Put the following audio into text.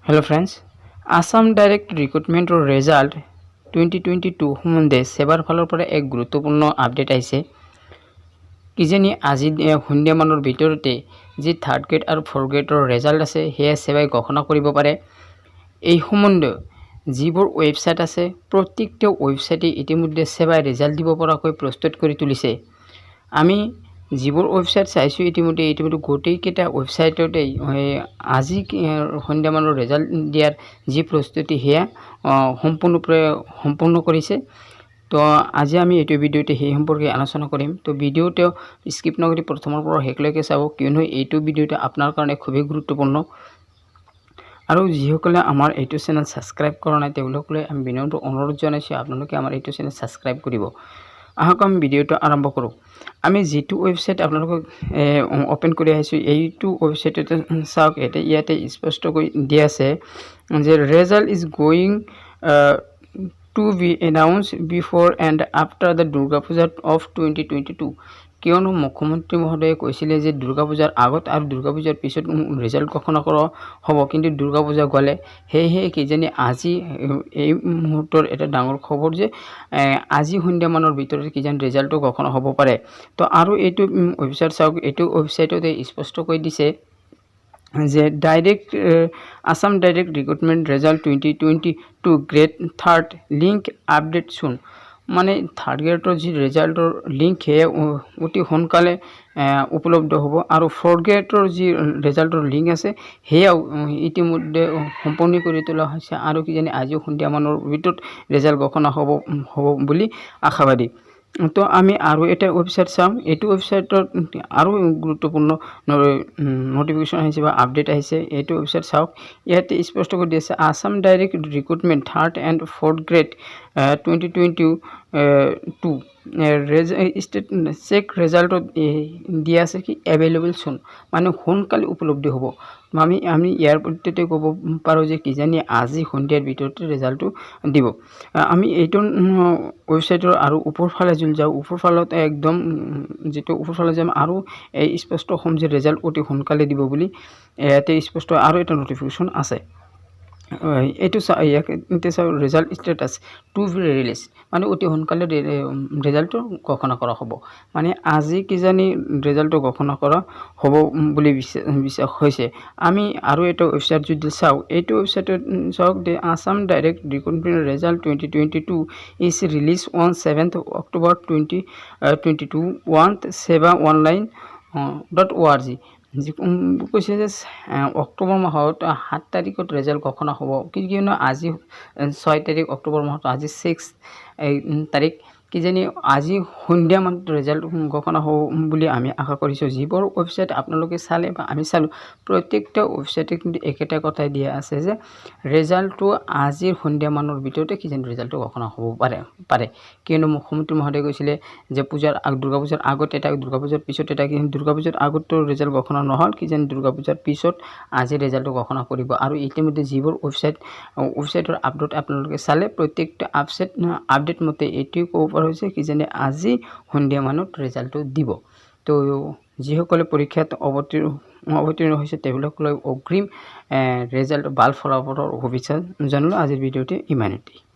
Hello friends, Assam Direct Recruitment Result 2022 সম্বন্ধে সেবাৰ ফালৰ পৰা এক গুৰুত্বপূৰ্ণ আপডেট আহিছে কিজেনি আজি সন্ধিয়া মানৰ ভিতৰতে যি 3rd গ্ৰেড আৰু 4th গ্ৰেডৰ ৰিজাল্ট আছে হেয়া সেবাই ঘোষণা কৰিব পাৰে এই সম্বন্ধে যিবোৰ ওয়েবসাইট আছে প্ৰত্যেকটা ওয়েবসাইটে ইতিমধ্যে সেবাই ৰিজাল্ট দিব পৰাকৈ প্ৰস্তুত কৰি তুলিছে আমি যিবোৰ ওয়েবসাইট চাইছো ইতিমধ্যে গোটেইকেইটা ওয়েবসাইটতে আজি সন্ধিয়া মানৰ ৰিজাল্ট দিয়াৰ যি প্ৰস্তুতি হেয়া সম্পূৰ্ণ কৰিছে তো আজি আমি এই ভিডিওতে সেই সম্পৰ্কে আলোচনা কৰিম তো ভিডিওটো স্কিপ নকৰি প্ৰথমৰ পৰা শেষলৈকে চাব কিয়নো এইটো ভিডিওটো আপোনাৰ কাৰণে খুবেই গুৰুত্বপূৰ্ণ আৰু যিসকলে আমাৰ এইটো চেনেল সাবস্ক্ৰাইব কৰা নাই তেওঁলোকলৈ আমি বিনম্ৰ অনুৰোধ জনাইছো আপোনালোকে আমাৰ এইটো চেনেল সাবস্ক্ৰাইব কৰিব আহক আমি ভিডিওটো আৰম্ভ কৰো আমি যেটো ওয়েবসাইট আপোনালোকক ওপেন কৰি আইছো এইটো ওয়েবসাইটতে চাওক ইয়াতে স্পষ্ট কৰি দিয়া আছে যে result is going to be announced before and after the Durga Puja of 2022 কিয়নো মুখ্যমন্ত্ৰী মহোদয়ে কৈছিলে যে দুৰ্গা পূজাৰ আগত আৰু দুৰ্গা পূজাৰ পিছত ৰিজাল্ট ঘোষণা কৰা হ'ব কিন্তু দুৰ্গা পূজা গলে হেহে কিজনি আজি এই মুহূৰ্তৰ এটা ডাঙৰ খবৰ যে আজি সন্ধিয়া মানৰ ভিতৰত কিজন ৰিজাল্ট ঘোষণা হ'ব পাৰে তো আৰু এইটো ওয়েবসাইট চাওক এইটো ওয়েবসাইটতে স্পষ্ট কৈ দিছে যে direct Assam Direct Recruitment Result 2022 Grade 3rd link update soon মানে 3rd গ্ৰেডৰ যি ৰিজাল্টৰ লিংক হে অতি সোনকালে উপলব্ধ হ'ব আৰু 4th গ্ৰেডৰ যি ৰিজাল্টৰ লিংক আছে হেয়া ইতিমধ্যে সম্পূৰ্ণ কৰি তোলা হৈছে আৰু কিজানি আজি সন্ধিয়া মানৰ ভিতৰত ৰিজাল্ট ঘোষণা হ'ব বুলি আশাবাদী তো আমি আৰু এটা ওয়েবসাইট চাম এইটো ওয়েবসাইটত আৰু গুৰুত্বপূৰ্ণ নোটিফিকেশন আহিছে বা আপডেট আহিছে এইটো ওয়েবসাইট চাওক ইয়াতে স্পষ্ট কৰি দিছে Assam Direct Recruitment 3rd and 4th grade 2022 check result দিয়া আছে কি अवेलेबल সুন মানে সোনকালে উপলব্ধ হ'ব আমি ইয়াৰ প্ৰতিতে ক'ব পাৰো যে কিজানি আজি সন্ধিয়াৰ ভিতৰতে ৰিজাল্টটো দিব আমি এইটো ওয়েবসাইটৰ আৰু উপৰফালে জুল যাও উপৰফালত একদম যেটো উপৰফালে যাম আৰু এই স্পষ্ট হম যে ৰিজাল্ট অতি সোনকালে দিব বুলি এতে স্পষ্ট আৰু এটা নোটিফিকেশন আছে এইটো ৰিজাল্ট ষ্টেটাস টু বি ৰিলিজ মানে অতি সোনকালে ৰিজাল্ট ঘোষণা কৰা হ'ব মানে আজি কিজানি ৰিজাল্ট ঘোষণা কৰা হ'ব বুলি বিশ্বাস হৈছে আমি আৰু এটা ওয়েবসাইট যদি চাও এইটো ওয়েবসাইটত চাওক দে Assam Direct Recruitment Result 2022 is released on 7th October 2022 on sebaonline.org যি কৈছে যে অক্টোবৰ মাহত 7 তাৰিখত ৰিজাল্ট ঘোষণা হ'ব কিয়নো আজি 6 তাৰিখ অক্টোবৰ মাহত আজি 6 তাৰিখ কিজানি আজি সন্ধিয়া মানত ৰিজাল্ট ঘোষণা হ'ব বুলি আমি আশা কৰিছো যিবোৰ ওয়েবসাইট আপোনালোকে চালে বা আমি চালো প্ৰত্যেকটা ওয়েবসাইটে কিন্তু একেটা কথাই দিয়া আছে যে ৰিজাল্টটো আজি সন্ধিয়া মানৰ ভিতৰতে কিজানি ৰিজাল্ট ঘোষণা হ'ব পাৰে কিয়নো মুখ্যমন্ত্ৰী মহোদয়ে কৈছিলে যে দুৰ্গা পূজাৰ আগত এটা দুৰ্গা পূজাৰ পিছত এটা কিন্তু দুৰ্গা পূজাৰ আগত ৰিজাল্ট ঘোষণা নহল কিজানি দুৰ্গা পূজাৰ পিছত আজি ৰিজাল্ট ঘোষণা কৰিব আৰু ইতিমধ্যে যিবোৰ ওয়েবসাইটৰ আপডেট আপোনালোকে চালে প্ৰত্যেকটা আপডেট মতে এটি ক'ব হৈছে কিজানি আজি সন্ধিয়া মানত ৰিজাল্টটো দিব তো যিসকলে পৰীক্ষাত অৱতীৰ্ণ হৈছে তেওঁলোকলৈ অগ্ৰিম ৰিজাল্ট ভাল ফলাফলৰ শুভেচ্ছা জনালো আজিৰ ভিডিওতে ইমানেই